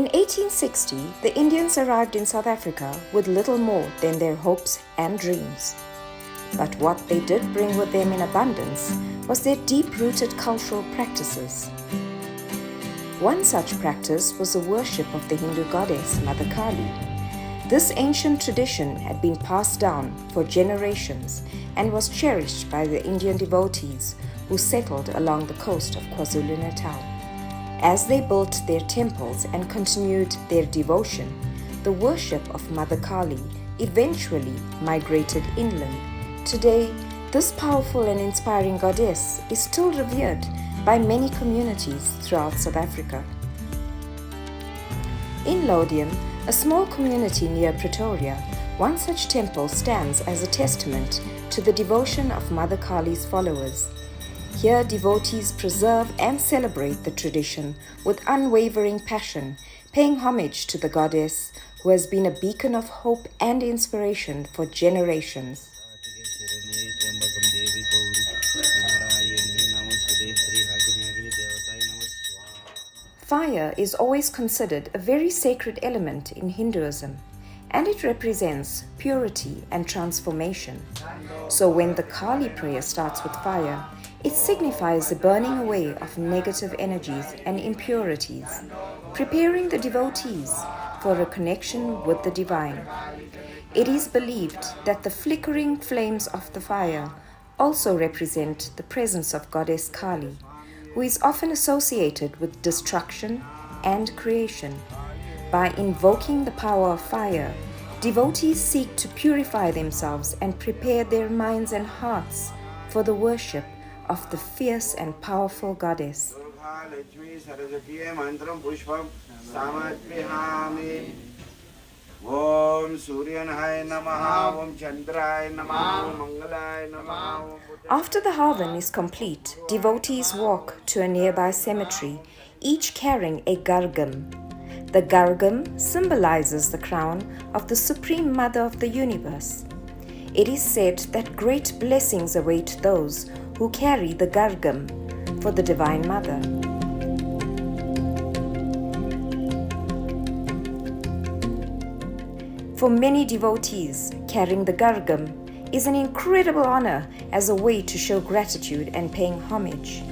In 1860, the Indians arrived in South Africa with little more than their hopes and dreams. But what they did bring with them in abundance was their deep-rooted cultural practices. One such practice was the worship of the Hindu goddess Mother Kali. This ancient tradition had been passed down for generations and was cherished by the Indian devotees who settled along the coast of KwaZulu-Natal. As they built their temples and continued their devotion, the worship of Mother Kali eventually migrated inland. Today, this powerful and inspiring goddess is still revered by many communities throughout South Africa. In Laudium, a small community near Pretoria, one such temple stands as a testament to the devotion of Mother Kali's followers. Here, devotees preserve and celebrate the tradition with unwavering passion, paying homage to the goddess who has been a beacon of hope and inspiration for generations. Fire is always considered a very sacred element in Hinduism, and it represents purity and transformation. So when the Kali prayer starts with fire, it signifies the burning away of negative energies and impurities, preparing the devotees for a connection with the divine. It is believed that the flickering flames of the fire also represent the presence of Goddess Kali, who is often associated with destruction and creation. By invoking the power of fire, devotees seek to purify themselves and prepare their minds and hearts for the worship of the fierce and powerful goddess. After the Havan is complete, devotees walk to a nearby cemetery, each carrying a gargam. The gargam symbolizes the crown of the Supreme Mother of the universe. It is said that great blessings await those who carry the gargam for the Divine Mother. For many devotees, carrying the gargam is an incredible honor as a way to show gratitude and paying homage.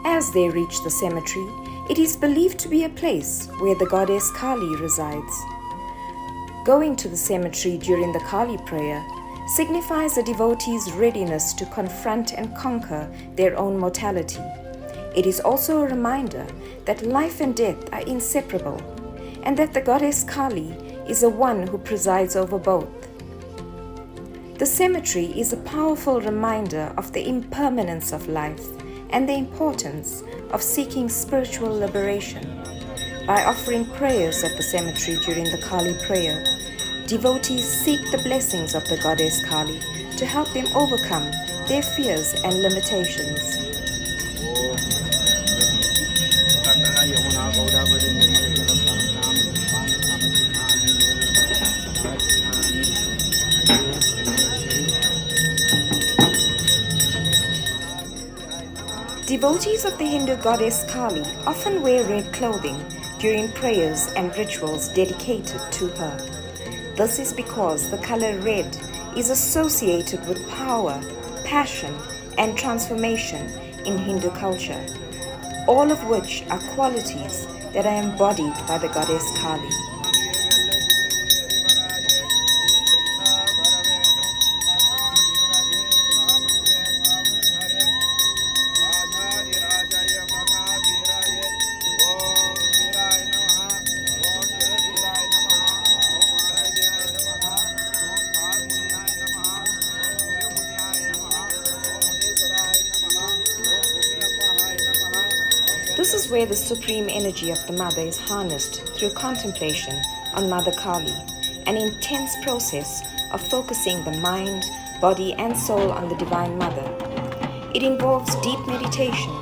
As they reach the cemetery, it is believed to be a place where the goddess Kali resides. Going to the cemetery during the Kali prayer signifies a devotee's readiness to confront and conquer their own mortality. It is also a reminder that life and death are inseparable, and that the goddess Kali is the one who presides over both. The cemetery is a powerful reminder of the impermanence of life and the importance of seeking spiritual liberation. By offering prayers at the cemetery during the Kali prayer, devotees seek the blessings of the goddess Kali to help them overcome their fears and limitations. Devotees of the Hindu goddess Kali often wear red clothing during prayers and rituals dedicated to her. This is because the color red is associated with power, passion, and transformation in Hindu culture, all of which are qualities that are embodied by the goddess Kali. This is where the supreme energy of the Mother is harnessed through contemplation on Mother Kali, an intense process of focusing the mind, body, and soul on the Divine Mother. It involves deep meditation,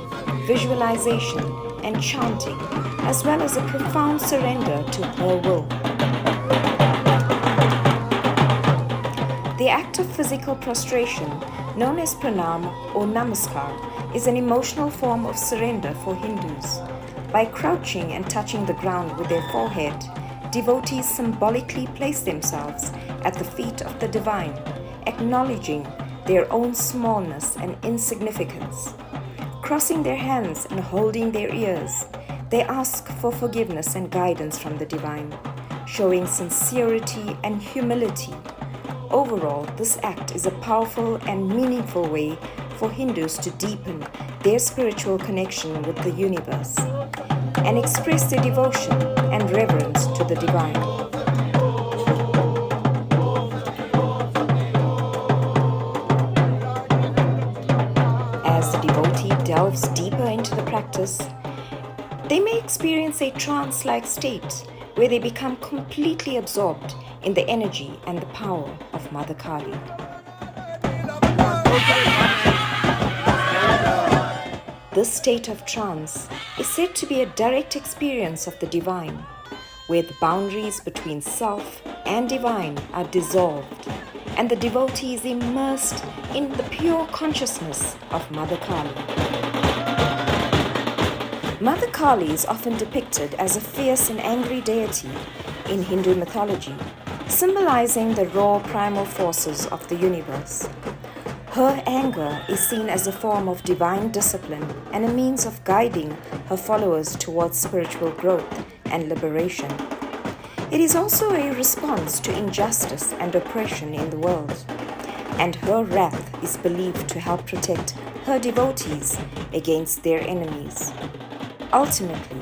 visualization, and chanting, as well as a profound surrender to her will. The The act of physical prostration, known as pranam or namaskar, is an emotional form of surrender for Hindus. By crouching and touching the ground with their forehead, devotees symbolically place themselves at the feet of the divine, acknowledging their own smallness and insignificance. Crossing their hands and holding their ears, they ask for forgiveness and guidance from the divine, showing sincerity and humility. Overall, this act is a powerful and meaningful way for Hindus to deepen their spiritual connection with the universe and express their devotion and reverence to the divine. As the devotee delves deeper into the practice, they may experience a trance-like state where they become completely absorbed in the energy and the power of Mother Kali. This state of trance is said to be a direct experience of the divine, where the boundaries between self and divine are dissolved, and the devotee is immersed in the pure consciousness of Mother Kali. Mother Kali is often depicted as a fierce and angry deity in Hindu mythology, symbolizing the raw primal forces of the universe. Her anger is seen as a form of divine discipline and a means of guiding her followers towards spiritual growth and liberation. It is also a response to injustice and oppression in the world, and her wrath is believed to help protect her devotees against their enemies. Ultimately,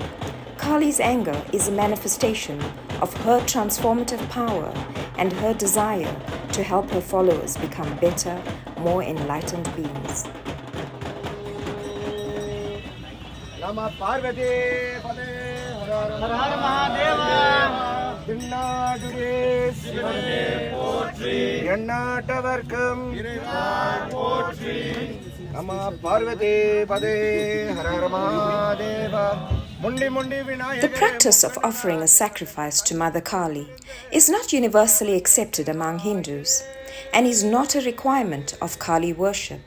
Kali's anger is a manifestation of her transformative power and her desire to help her followers become better, more enlightened beings. Nama Parvati Har Har Mahadeva Dinnadude Sivane Potri Yannatavarkam Irivan Potri Nama Parvati Pade Har Har Mahadeva. The practice of offering a sacrifice to Mother Kali is not universally accepted among Hindus and is not a requirement of Kali worship.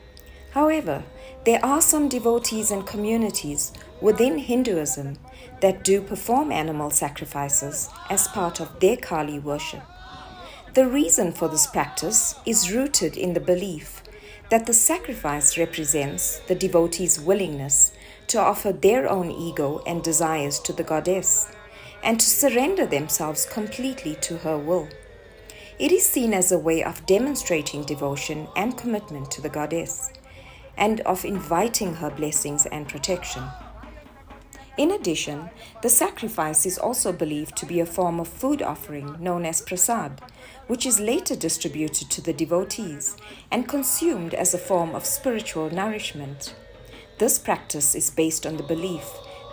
However, there are some devotees and communities within Hinduism that do perform animal sacrifices as part of their Kali worship. The reason for this practice is rooted in the belief that the sacrifice represents the devotee's willingness to offer their own ego and desires to the goddess and to surrender themselves completely to her will. It is seen as a way of demonstrating devotion and commitment to the goddess and of inviting her blessings and protection. In addition, the sacrifice is also believed to be a form of food offering known as prasad, which is later distributed to the devotees and consumed as a form of spiritual nourishment. This practice is based on the belief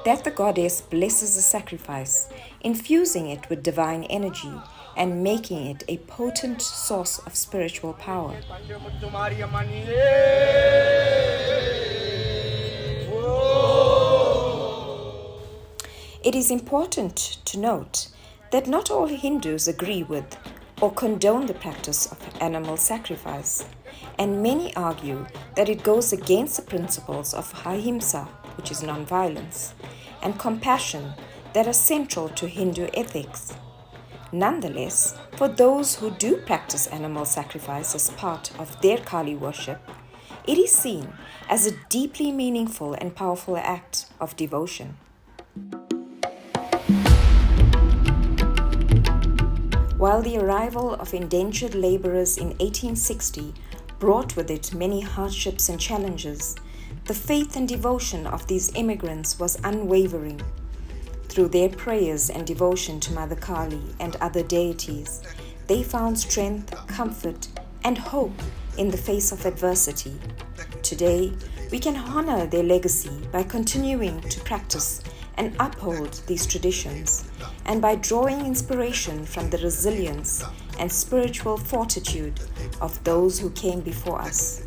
that the goddess blesses the sacrifice, infusing it with divine energy and making it a potent source of spiritual power. It is important to note that not all Hindus agree with or condone the practice of animal sacrifice, and many argue that it goes against the principles of ahimsa, which is non-violence, and compassion that are central to Hindu ethics. Nonetheless, for those who do practice animal sacrifice as part of their Kali worship, it is seen as a deeply meaningful and powerful act of devotion. While the arrival of indentured laborers in 1860 brought with it many hardships and challenges, the faith and devotion of these immigrants was unwavering. Through their prayers and devotion to Mother Kali and other deities, they found strength, comfort, and hope in the face of adversity. Today, we can honor their legacy by continuing to practice and uphold these traditions, and by drawing inspiration from the resilience and spiritual fortitude of those who came before us.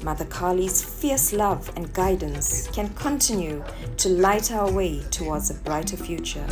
Mother Kali's fierce love and guidance can continue to light our way towards a brighter future.